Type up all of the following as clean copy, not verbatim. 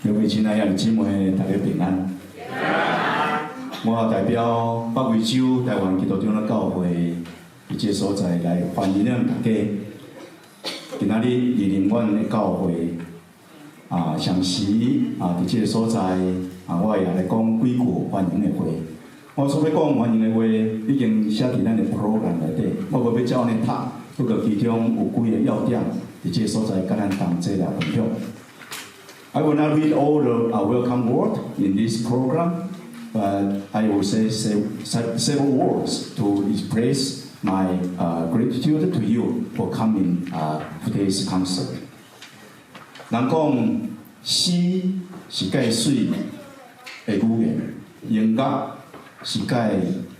各位亲爱的姊妹，大家平安。我代表北威州台湾基督长老教会一个所在来欢迎咱大家。今仔日莅临阮的教会上时伫这个所在我也来讲几句欢迎的话。我所要讲欢迎的话，已经写伫咱的 program 内底，我无要照呢读，不过其中有几个要点，伫这个所在甲咱同齐来分享。I will not read all the welcome word in this program, but I will say several words to express my gratitude to you for coming today's concert. 人讲诗是介水的语言，音乐是介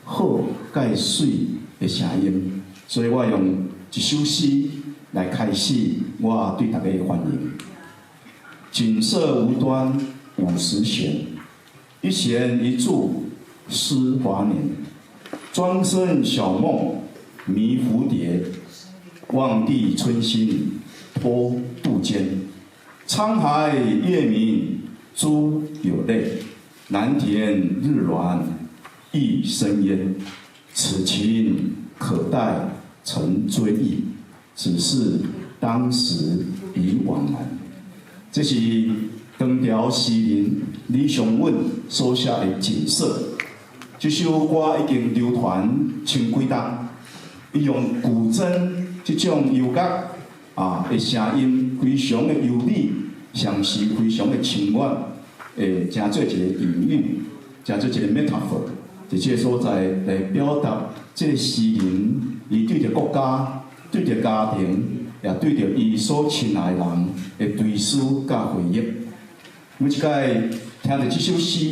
好介水的声音，所以我用一首诗来开始我对大家的欢迎。锦瑟无端五十弦，一弦一柱思华年。庄生晓梦迷蝴蝶，望帝春心托杜鹃。沧海夜明珠有泪，蓝田日暖一生烟。此情可待成追忆，只是当时已惘然。这是唐朝诗人李尚稳所写的《锦瑟》。这首歌已经流传千几档，伊用古筝这种优雅的声音，非常的优美，上是非常的情愿，成做一个隐喻，成做一个 metaphor， 在这个所在来表达这个诗人伊对着国家、对着家庭。也对着伊所亲爱的人的追思甲回忆，每一届听着这首诗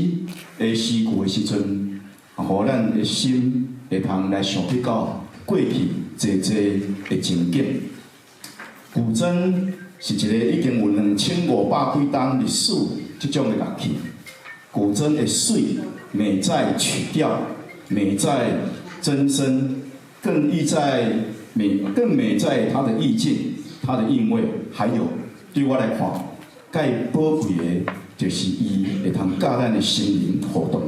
的诗句的时阵，互咱的心会通来想起到过去济的情景。古筝是一个已经有2500几档历史这种的乐器，古筝的水美在曲调，美在真声，更美在它的意境。它的韵味，还有对我来看，介宝贵的，就是伊会通教咱的心灵活动。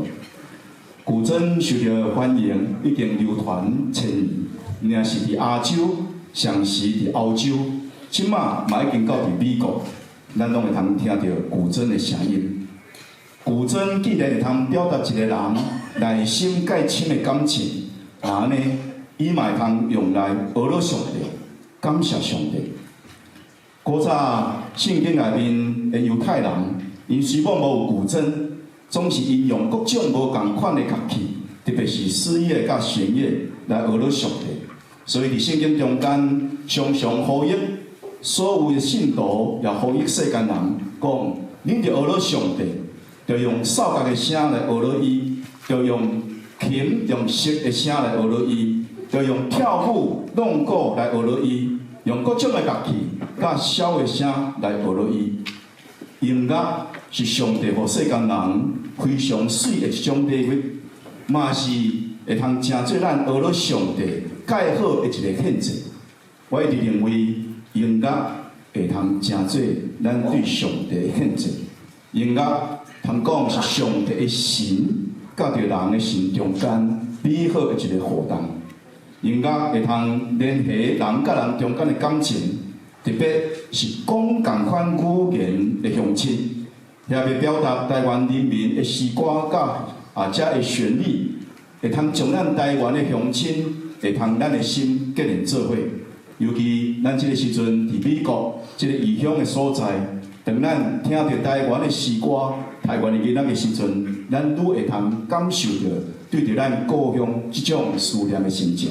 古筝受到欢迎，已经流传千年，若是伫亚洲，上时伫欧洲，即马嘛已经到伫美国，咱拢会通听到古筝的声音。古筝既然会通表达一个人内心介深的感情，那呢，伊嘛会通用来阿罗上帝，感谢上帝。古早圣经内面的犹太人，因虽无有古筝，总是因用各种无共款的乐器，特别是丝乐甲弦乐来学了上帝。所以伫圣经中间，常常呼吁所有的信徒，也呼吁世间人讲：恁着学了上帝，着用扫角的声来学了伊，着用琴、用瑟的声来学了伊，着用跳舞、弄鼓来学了伊。用各种的乐器、甲箫的声来学了伊。音乐是上帝予世间人非常水的一种礼物，嘛是会通成做咱学了上帝介好的一个献祭。我一直认为音乐会通成做咱对上帝的献祭。音乐通讲是上帝的神甲着人的心中间美好的一个互动。音乐会通联系人甲人中间的感情，特别是讲共款语言的乡亲，也要表达台湾人民的诗歌甲遮的旋律，会通将咱台湾的乡亲，会通咱的心结连做伙。尤其咱这个时阵伫美国这个异乡的所在，当咱听到台湾的诗歌、台湾的囡仔的时阵，咱愈会通感受到对着咱故乡这种思念的心情。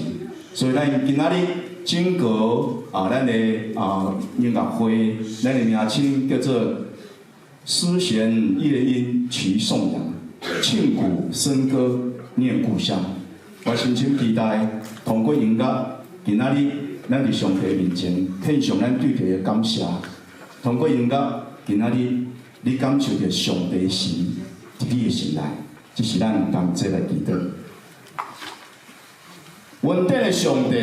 所以咱今仔日整个咱的音乐会，咱的名称叫做诗弦夜莺齐颂扬，磬鼓笙歌念故乡。我深深期待通过音乐，今仔日咱伫上帝面前献上咱对他的感谢。通过音乐，今仔日你感受到上帝的神伫你的心内，这是咱同齐来祈祷。恩典的上帝，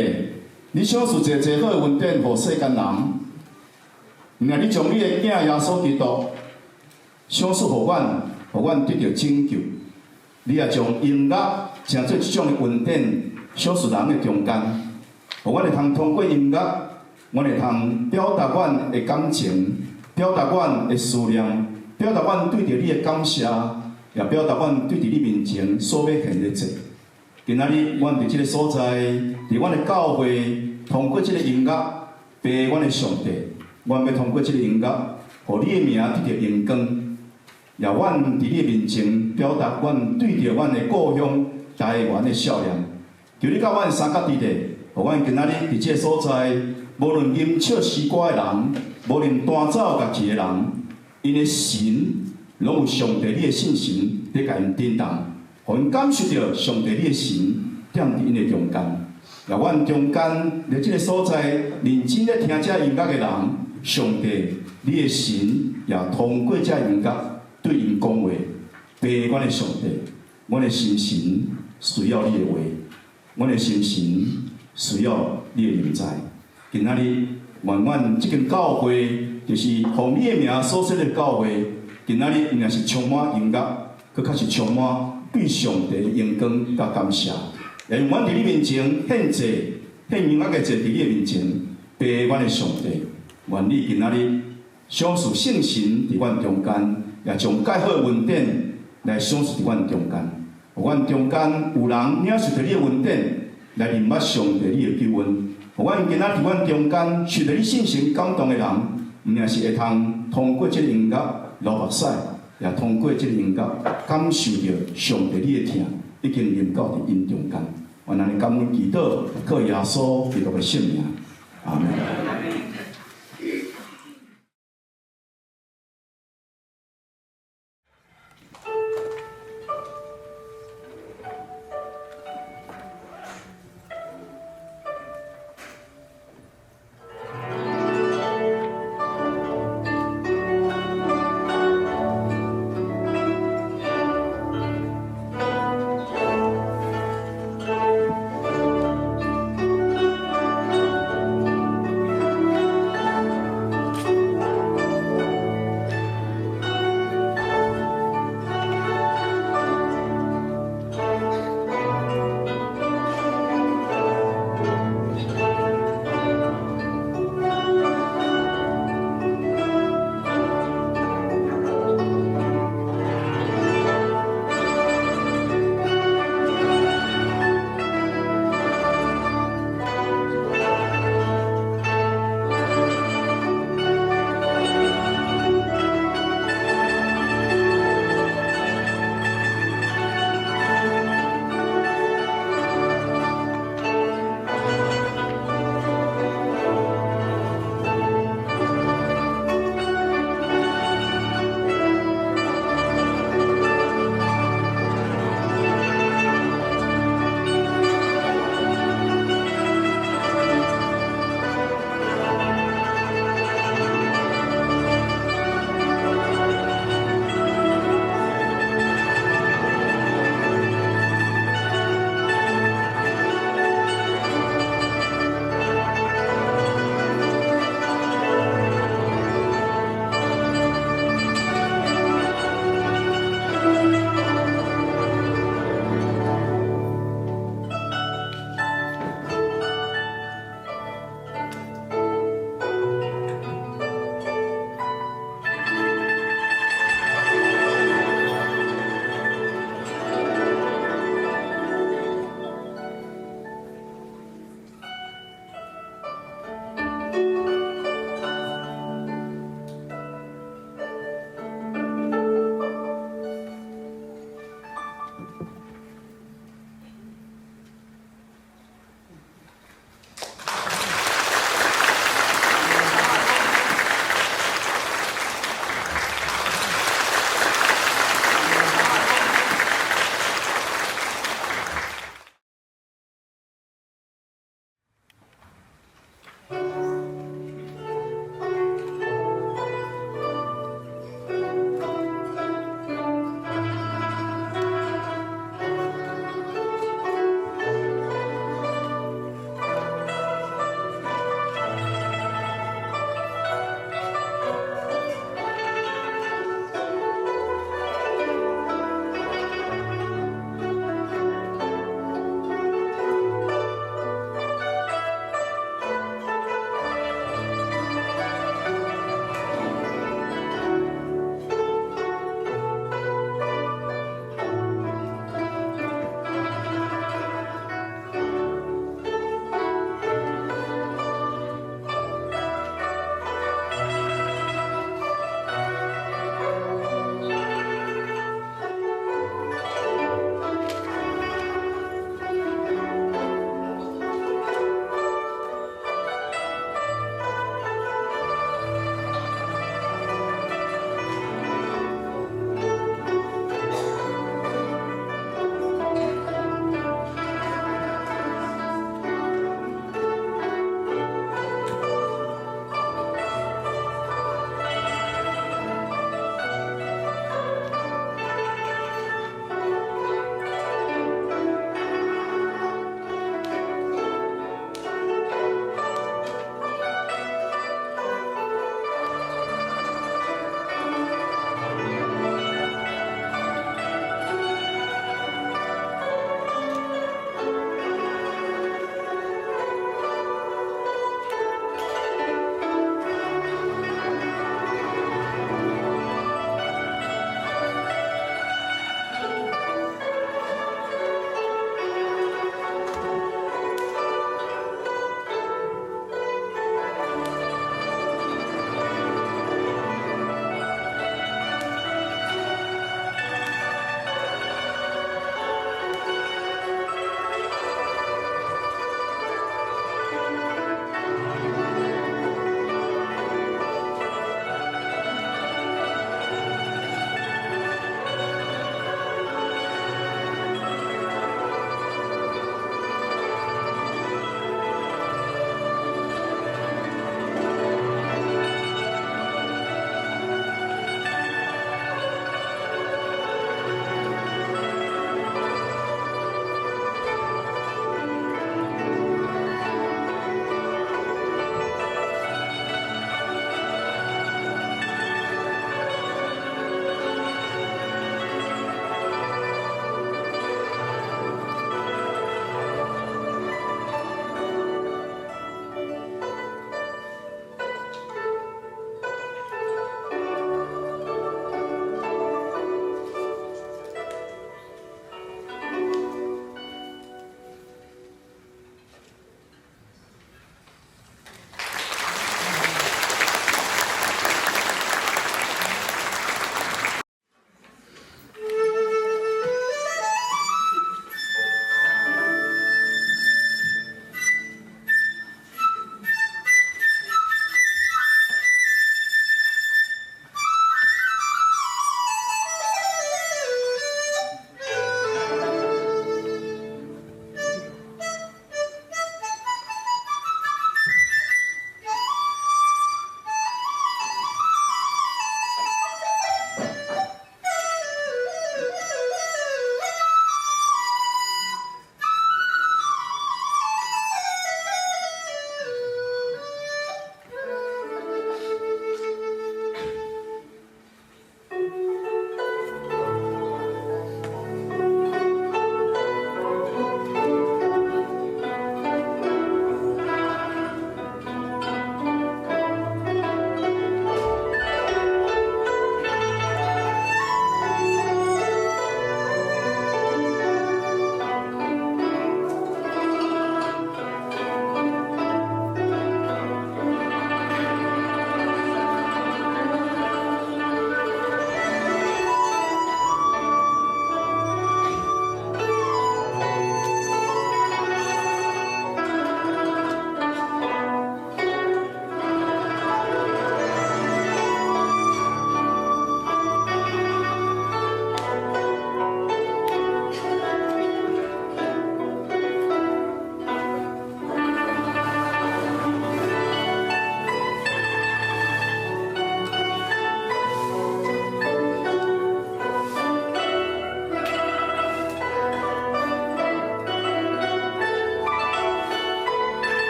你想是一个好的恩典，予世间人。若你将你的囝耶稣基督小事互阮得到拯救。你也将音乐成做一种的恩典，小事人的中间，互阮会通过音乐，阮会通表达阮的感情，表达阮的思念，表达阮对着你的感谢，也表达阮对着你面前所要献的祭。今仔日，阮伫即个所在，伫阮的教会，通过即个音乐，拜阮的上帝。阮要通过即个音乐，互你的名得到荣光。也阮伫你的面前，表达阮对着阮的故乡台湾的笑脸。求你甲阮三角地地，互阮今仔日伫即个所在，无论吟唱诗歌的人，无论弹奏乐器的人，因的神拢有上帝你的信心伫甲因震动。互因感受到上帝你的神踮伫因的中间，也阮中间伫即个所在认真咧听这音乐的人，上帝你的神也通过这音乐对因讲话，爸，阮的上帝，阮的心神需要你的话，阮的心神需要你的临在。今仔日，愿阮即间教会就是奉你的名所设的教会，今仔日应该是充满音乐，佮较是充满对上帝的荣光甲感谢，也用阮伫你面前献祭，献音乐的祭伫你的面前，爸，阮的上帝，愿你今仔日赏赐圣神伫阮中间，也将介好的恩典来赏赐伫阮中间。互阮中间有人领受着你的恩典，来认捌上帝你的救恩。互阮今仔伫阮中间受着你圣神感动的人，毋定是会通过这个音乐流目屎。也通过这个音乐，感受到上帝你的疼，已经临到伫因中间。我咱感恩祈祷，靠耶稣基督的圣名，阿门。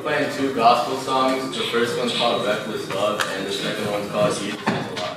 playing two gospel songs. The first one's called Reckless Love, and the second one's called Jesus Is a Lot.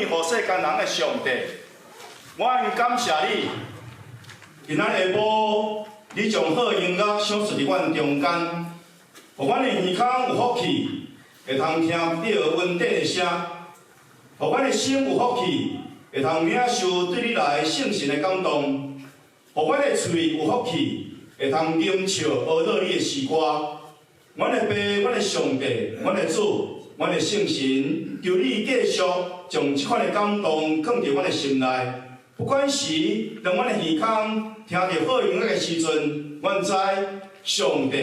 予世间人的上帝，阮感谢你。今仔下晡，你将好音乐赏赐伫阮中间，互阮的耳孔有福气，会通听到稳定的声；互阮的心有福气，会通领受对你来圣神的感动；互阮的喙有福气，会通吟唱学到你的诗歌。阮的爸，阮的上帝，阮的主，阮的圣神，求你继续将即款的感动放伫阮的心内。不管是当阮的耳孔听到好音乐的时阵，阮知上帝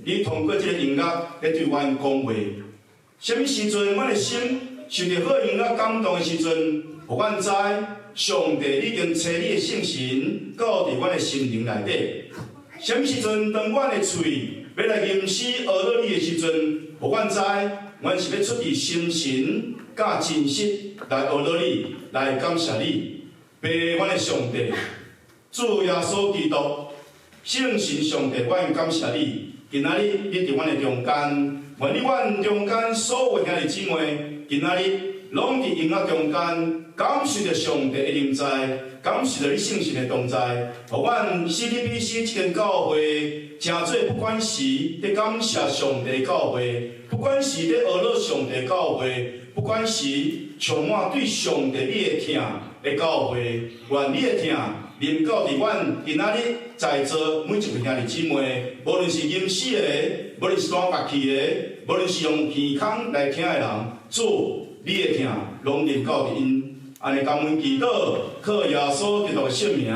你通过这个音乐来对阮讲话。什么时阵阮的心受到好音乐感动的时阵，互阮知上帝已经找你的圣神到伫阮的心灵内底。什么时阵当阮的喙要来吟诗学到你的时阵，互阮知阮是要出于心神甲真实来学到你，来感谢你。爸，阮的上帝，主耶稣基督，圣神上帝，阮感谢你。今仔日你伫阮的中间，愿你阮中间所有兄弟姊妹，今仔日拢伫音乐中间，感受着上帝的临在，感受着你圣神的同在，互阮 CTBC 这间教会，诚做不管是伫感谢上帝的教会，不管是伫学到上帝的教会，不管是充满对上帝你的疼的教会，愿你的疼临到伫阮今仔日在座每一位兄弟姊妹，无论是吟诗的，无论是弹乐器的，无论是用耳孔来听的人，主你的疼拢临到伫因。安尼感恩祈祷，靠耶稣基督的圣名。